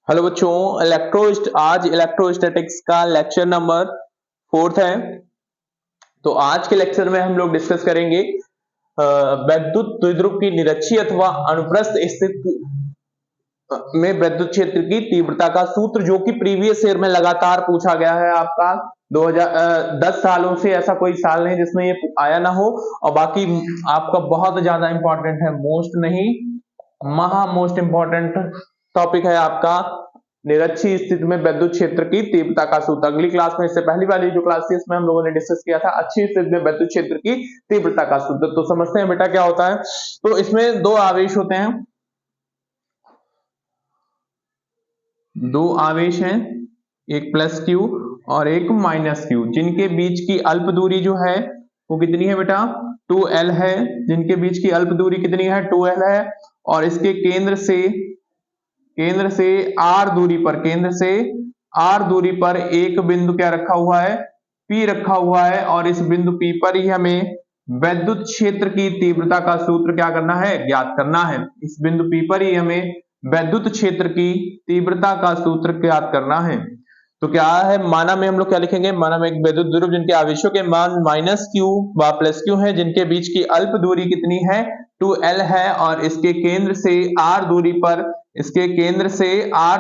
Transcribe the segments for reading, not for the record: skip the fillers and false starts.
Hello बच्चों, आज electrostatics का लेक्चर नंबर 4 है। तो आज के लेक्चर में हम लोग डिस्कस करेंगे वैद्युत द्विध्रुव की निरक्षीय अथवा अनुप्रस्थ स्थिति में विद्युत क्षेत्र की तीव्रता का सूत्र, जो कि प्रीवियस ईयर में लगातार पूछा गया है। आपका 10 सालों से ऐसा कोई साल नहीं जिसमें ये आया ना हो। और बाकी आपका बहुत ज्यादा इंपॉर्टेंट है, मोस्ट इंपॉर्टेंट टॉपिक है आपका निरक्षीय स्थिति में विद्युत क्षेत्र की तीव्रता का सूत्र। अगली क्लास में, इससे पहली वाली जो क्लास थी इसमें हम लोगों ने डिस्कस किया था अच्छी स्थिति में विद्युत क्षेत्र की तीव्रता का सूत्र। तो समझते हैं बेटा क्या होता है। तो इसमें दो आवेश होते हैं, दो आवेश हैं, एक प्लस क्यू और एक माइनस क्यू, जिनके बीच की अल्प दूरी जो है वो कितनी है बेटा, 2l है। जिनके बीच की अल्प दूरी कितनी है, 2l है। और इसके केंद्र से r दूरी पर एक बिंदु क्या रखा हुआ है, P रखा हुआ है। और इस बिंदु P पर ही हमें विद्युत क्षेत्र की तीव्रता का सूत्र क्या करना है, ज्ञात करना है। इस बिंदु P पर ही हमें विद्युत क्षेत्र की तीव्रता का सूत्र ज्ञात करना है। तो क्या है, माना में हम लोग क्या लिखेंगे, माना में एक विद्युत ध्रुव जिनके आवेशों के मान माइनस क्यू व प्लस क्यू है, जिनके बीच की अल्प दूरी कितनी है, 2l है। और इसके केंद्र से r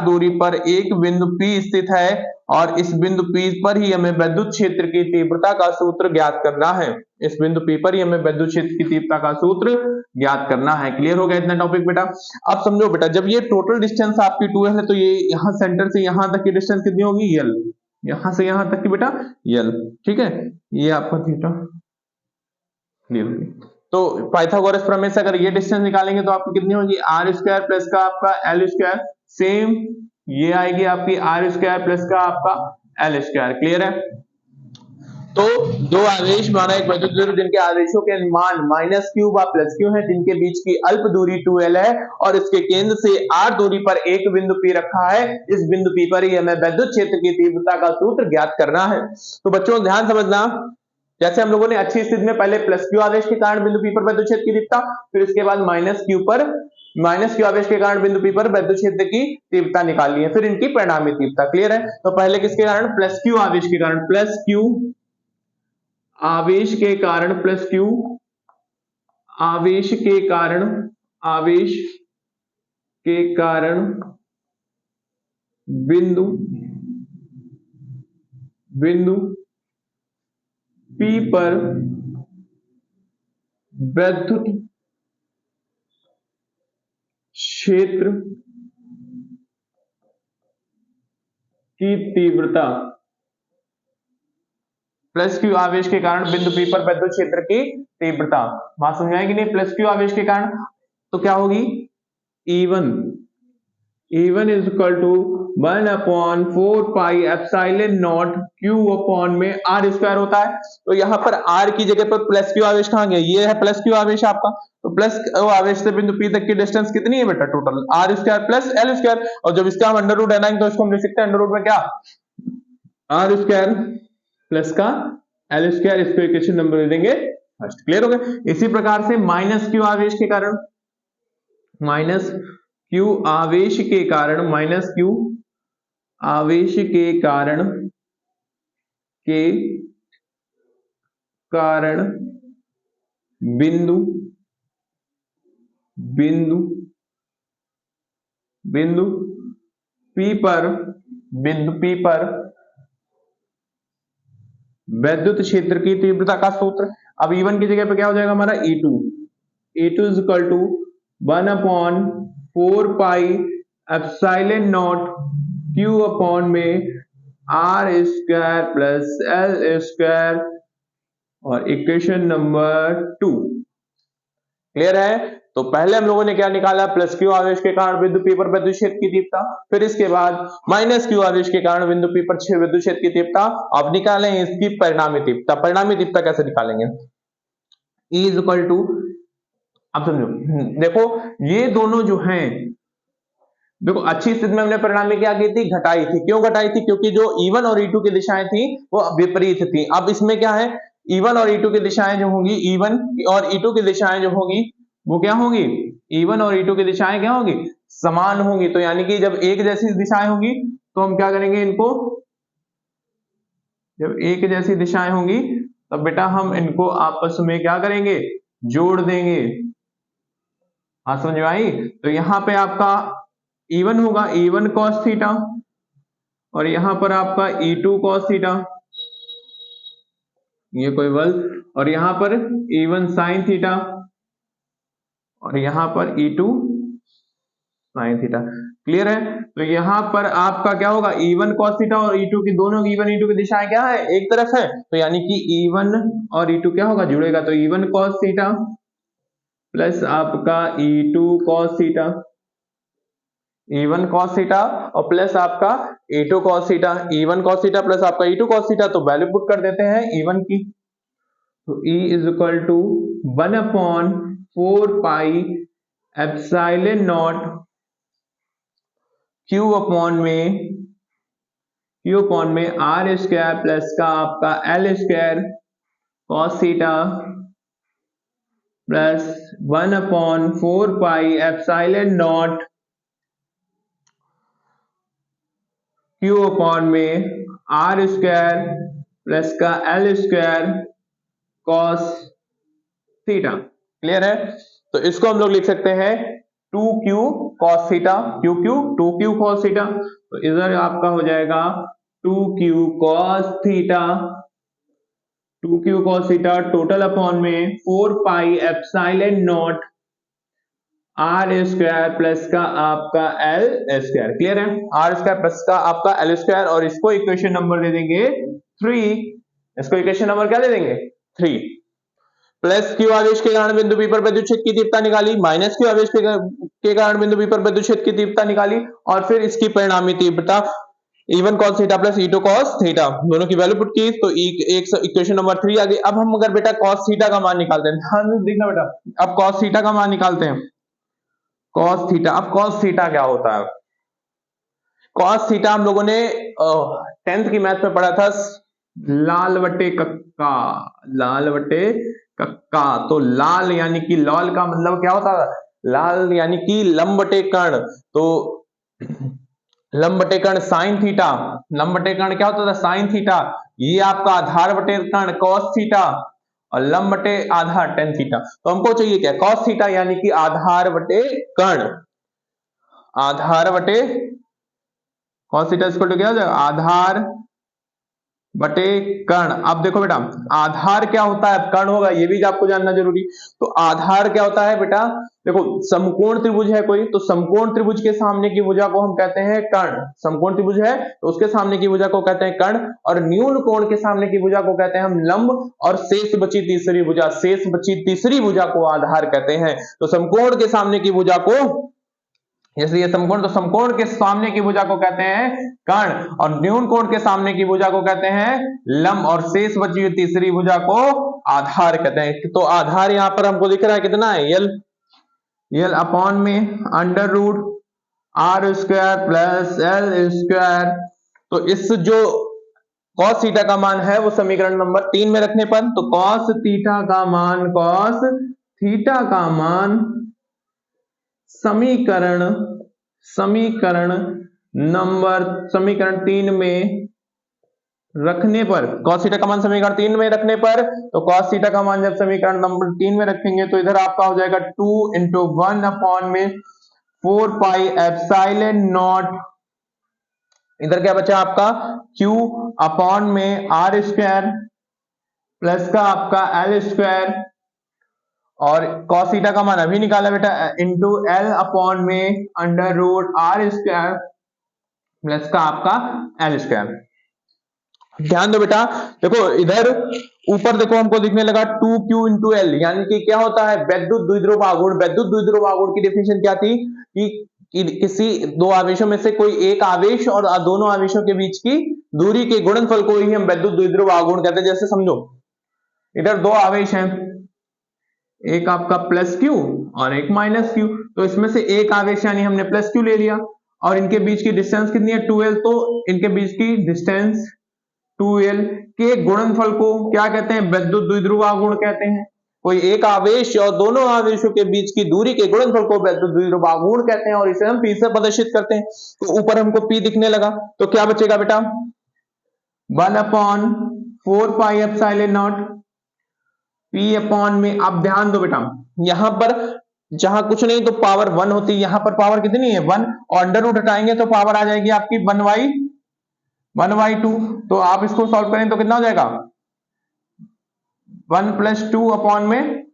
दूरी पर एक बिंदु P स्थित है। और इस बिंदु P पर ही हमें विद्युत क्षेत्र की तीव्रता का सूत्र ज्ञात करना है। इस बिंदु P पर ही हमें विद्युत क्षेत्र की तीव्रता का सूत्र ज्ञात करना है। क्लियर हो गया इतना टॉपिक बेटा। अब समझो बेटा, जब ये टोटल डिस्टेंस आपकी 2l है, तो ये यहाँ सेंटर से यहाँ तक की डिस्टेंस कितनी होगी, l। यहां से यहां तक की बेटा l, ठीक है। ये आपका थीटा क्लियर हो गया। तो पाइथागोरस प्रमेय से अगर ये डिस्टेंस निकालेंगे तो आपकी कितनी होगी, r स्क्वायर प्लस का आपका l स्क्वायर, सेम ये आएगी आपकी r स्क्वायर प्लस का आपका l स्क्वायर। क्लियर है। तो दो आवेश माना एक विद्युत ध्रुव जिनके आवेशों के मान माइनस क्यू व प्लस क्यू है, जिनके बीच की अल्प दूरी 2l है। और इसके केंद्र से r दूरी पर एक बिंदु P रखा है। इस बिंदु P पर ही हमें विद्युत क्षेत्र की तीव्रता का सूत्र ज्ञात करना है। तो बच्चों ध्यान समझना, जैसे हम लोगों ने अच्छी स्थिति में पहले प्लस क्यू आवेश के कारण बिंदु P पर विद्युत क्षेत्र की तीव्रता, फिर इसके बाद माइनस क्यू आवेश के कारण बिंदु P पर विद्युत क्षेत्र की तीव्रता निकाली है, फिर इनकी परिणामी तीव्रता। क्लियर है। तो पहले किसके कारण, प्लस क्यू आवेश के कारण, प्लस क्यू आवेश के कारण, प्लस क्यू आवेश के कारण बिंदु P पर विद्युत क्षेत्र की तीव्रता, प्लस क्यू आवेश के कारण बिंदु P पर विद्युत क्षेत्र की तीव्रता। बात समझ आएगी नहीं, प्लस क्यू आवेश के कारण तो क्या होगी, E1 is equal to 1/4 pi epsilon not Q upon में r स्क्वायर होता है। तो यहाँ पर r की जगह पर प्लस क्यू आवेश कहां गया, ये है प्लस क्यू आवेश आपका। तो प्लस आवेश से बिंदु P तक की डिस्टेंस कितनी है बेटा, total r square plus l square. और जब इसका हम अंडर रूट है ना, तो इसको हम लिख सकते हैं अंडर रूट में क्या, r स्क्वायर प्लस का l स्क्वायर। इसको इक्वेशन नंबर दे देंगे फर्स्ट। क्लियर हो गया। इसी प्रकार से माइनस क्यू आवेश के कारण, बिंदु P पर विद्युत क्षेत्र की तीव्रता का सूत्र। अब E1 की जगह पे क्या हो जाएगा हमारा, E2 is equal to 1/4 pi epsilon not Q upon में r square plus l square. और इक्वेशन नंबर 2। क्लियर है। तो पहले हम लोगों ने क्या निकाला, प्लस क्यू आवेश के कारण बिंदु P पर विद्युत क्षेत्र की तीव्रता, फिर इसके बाद माइनस क्यू आवेश के कारण बिंदु P पर विद्युत क्षेत्र की तीव्रता। अब निकालें इसकी परिणामी तीव्रता। परिणामी तीव्रता कैसे निकालेंगे, E इज इक्वल टू, अब समझो, देखो ये दोनों जो हैं, देखो अच्छी स्थिति में हमने परिणामी क्या की थी, घटाई थी। क्यों घटाई थी, क्योंकि जो E1 और E2 की दिशाएं थी वो विपरीत थी। अब इसमें क्या है, E1 और E2 की दिशाएं जो होंगी, E1 और E2 की दिशाएं जो होंगी वो क्या होंगी, E1 और E2 की दिशाएं क्या होगी, समान होंगी। तो यानी कि जब एक जैसी दिशाएं होंगी तो हम क्या करेंगे इनको, जब एक जैसी दिशाएं होंगी तब बेटा हम इनको आपस में क्या करेंगे, जोड़ देंगे। हाँ समझ में आई। तो यहाँ पे आपका E1 होगा E1 cos थीटा, और यहाँ पर आपका E2 cos थीटा, ये कोई बल, और यहाँ पर E1 sin थीटा, और यहाँ पर E2 sin थीटा। क्लियर है। तो यहाँ पर आपका क्या होगा, E1 cos थीटा और E2 की, दोनों E1 E2 की दिशाएं क्या है, एक तरफ है। तो यानी कि E1 और E2 क्या होगा, जुड़ेगा। तो E1 cos थीटा प्लस आपका E2 cos theta, E1 cos theta और प्लस आपका E2 cos theta, E1 cos theta plus आपका E2 cos थीटा। तो वैल्यू पुट कर देते हैं E1 की, तो E is equal to 1/4 pi epsilon not Q upon में R स्क्वायर प्लस का आपका L square cos theta plus 1/4 pi epsilon not Q upon में R स्क्वायर प्लस का L square cos theta. Clear है। तो इसको हम लोग लिख सकते हैं 2Q cos theta, QQ 2Q cos theta. तो इधर आपका हो जाएगा 2Q cos theta, 2Q cos theta total upon में 4 पाई epsilon not R square plus का आपका L स्क्वायर। क्लियर है। R स्क्वायर प्लस का आपका L स्क्वायर, और इसको इक्वेशन नंबर दे देंगे 3। इसको इक्वेशन नंबर क्या दे देंगे, 3। प्लस Q आवेश के कारण बिंदु P पर विद्युत क्षेत्र की तीव्रता निकाली, माइनस Q आवेश के कारण बिंदु P पर विद्युत क्षेत्र की तीव्रता निकाली, और फिर इसकी परिणामी तीव्रता E1 cos theta plus E2 cos theta, दोनों की वैल्यू पुट की। तो एक इक्वेशन नंबर 3 आ गई। अब हम अगर बेटा cos थीटा का मान निकालते हैं, ध्यान से देखना बेटा, अब cos थीटा का मान निकालते हैं। cos थीटा, अब cos थीटा क्या होता है, cos थीटा हम लोगों ने 10th की मैथ में पढ़ा था, लाल बटे कक्का, लाल बटे कक्का। तो लाल यानी कि लॉल का मतलब क्या होता है, लाल यानी कि लंब बटे कर्ण। तो लंब बटे कर्ण साइन थीटा, लंब बटे कर्ण क्या होता था, साइन थीटा। ये आपका आधार बटे कर्ण cos थीटा, और लंब बटे आधार tan थीटा। तो हमको चाहिए क्या, cos थीटा यानी कि आधार बटे कर्ण, आधार बटे cos थीटा इक्वल टू क्या हो जाएगा, आधार बटे कर्ण। अब देखो बेटा, आधार क्या होता है, कर्ण होगा, ये भी आपको जानना जरूरी। तो आधार क्या होता है बेटा, देखो समकोण त्रिभुज है कोई, तो समकोण त्रिभुज के सामने की भुजा को हम कहते हैं कर्ण। समकोण त्रिभुज है तो उसके सामने की भुजा को कहते हैं कर्ण, और न्यून कोण के सामने की भुजा को कहते हैं हम लंब, और शेष बची तीसरी भुजा, शेष बची तीसरी भुजा को आधार कहते हैं। तो समकोण के सामने की भुजा को, जैसे ये समकोण, तो समकोण के सामने की भुजा को कहते हैं कर्ण, और न्यून कोण के सामने की भुजा को कहते हैं लंब, और शेष बची हुई तीसरी भुजा को आधार कहते हैं। तो आधार यहां पर हमको दिख रहा है कितना है, यल अपॉन में under root R square plus L square. तो इस जो cos थीटा का मान है वो समीकरण नंबर 3 में रखने पर, तो cos थीटा का मान, cos थीटा का मान समीकरण नंबर 3 में रखने पर, cos थीटा का मान समीकरण 3 में रखने पर, तो cos थीटा का मान जब समीकरण नंबर 3 में रखेंगे तो इधर आपका हो जाएगा 2 × 1 अपॉन में 4 पाई एप्सिलॉन नॉट, इधर क्या बचा आपका Q अपॉन में R स्क्वायर प्लस का आपका L स्क्वायर, और cos थीटा का मान अभी निकाला बेटा, इंटू L अपॉन में under root R square plus का आपका L स्क्वायर। ध्यान दो बेटा, देखो इधर ऊपर देखो हमको दिखने लगा 2Q × L, यानी कि क्या होता है, वैद्युत द्विध्रुव आघूर्ण। वैद्युत द्विध्रुव आघूर्ण की डेफिनेशन क्या थी कि किसी दो आवेशों में से कोई एक आवेश और दोनों आवेशों के बीच की दूरी के गुणनफल को ही हम वैद्युत द्विध्रुव आघूर्ण कहते हैं। जैसे समझो इधर दो आवेश हैं, एक आपका प्लस Q और एक माइनस Q, तो इसमें से एक आवेश यानी हमने प्लस Q ले लिया, और इनके बीच की डिस्टेंस कितनी है, 2L। तो इनके बीच की डिस्टेंस 2L के गुणनफल को क्या कहते हैं, वैद्युत द्विध्रुव आघूर्ण कहते हैं। कोई एक आवेश और दोनों आवेशों के बीच की दूरी के गुणनफल को वैद्युत द्विध्रुव गुण कहते हैं और इसे हम P से प्रदर्शित करते हैं। तो ऊपर हमको P दिखने लगा, तो क्या बचेगा बेटा, 1/4 pi epsilon not P upon में। आप ध्यान दो बेटा, यहां पर जहां कुछ नहीं तो पावर 1 होती है, यहां पर पावर कितनी है 1, और अंडर रूट हटाएंगे तो पावर आ जाएगी आपकी 1/2। तो आप इसको सॉल्व करें तो कितना हो जाएगा 1 + 2 अपॉन में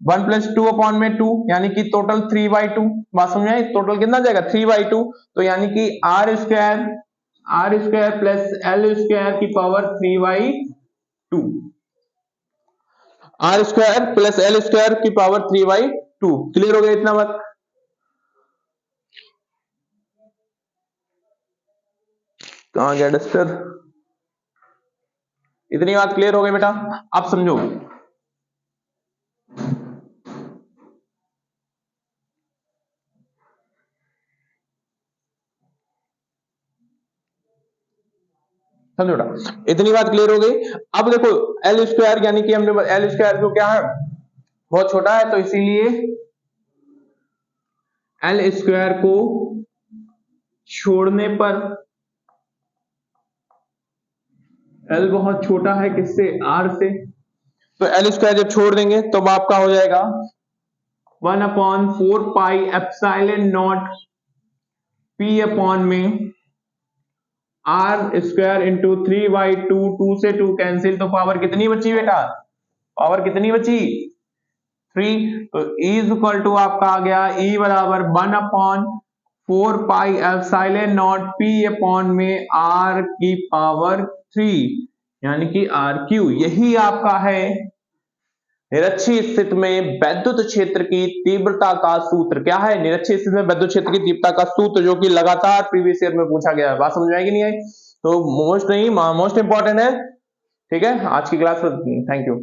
1 + 2 अपॉन में 2, यानी कि टोटल 3/2। बात समझ में आई? टोटल कितना जाएगा 3/2। तो यानी कि r square plus l square की power 3/2, r square plus l square की पावर 3/2। क्लियर हो गया इतना बात? कहां गया डस्टर? इतनी बात क्लियर हो गई बेटा? अब समझो, समझो बेटा, इतनी बात क्लियर हो गई। अब देखो एल स्क्वायर, यानी कि हमने एल स्क्वायर जो क्या है बहुत छोटा है, तो इसीलिए एल स्क्वायर को छोड़ने पर, एल बहुत छोटा है किससे, आर से, तो एल स्क्वायर जब छोड़ देंगे तो आपका हो जाएगा 1/4 pi epsilon not P upon में r स्क्वायर इंटू 3/2। 2 से 2 कैंसिल, तो पावर कितनी बची बेटा, पावर कितनी बची 3। तो E इक्वल टू आपका आ गया E बराबर 1/4 pi epsilon not P upon में r की पावर 3, यानी कि RQ। यही आपका है निरक्षीय स्थिति में वैद्युत क्षेत्र की तीव्रता का सूत्र। क्या है निरक्षीय स्थिति में वैद्युत क्षेत्र की तीव्रता का सूत्र, जो कि लगातार प्रीवियस ईयर में पूछा गया है। बात समझ में आएगी नहीं आई? तो मोस्ट इंपॉर्टेंट है। ठीक है, आज की क्लास में थैंक यू।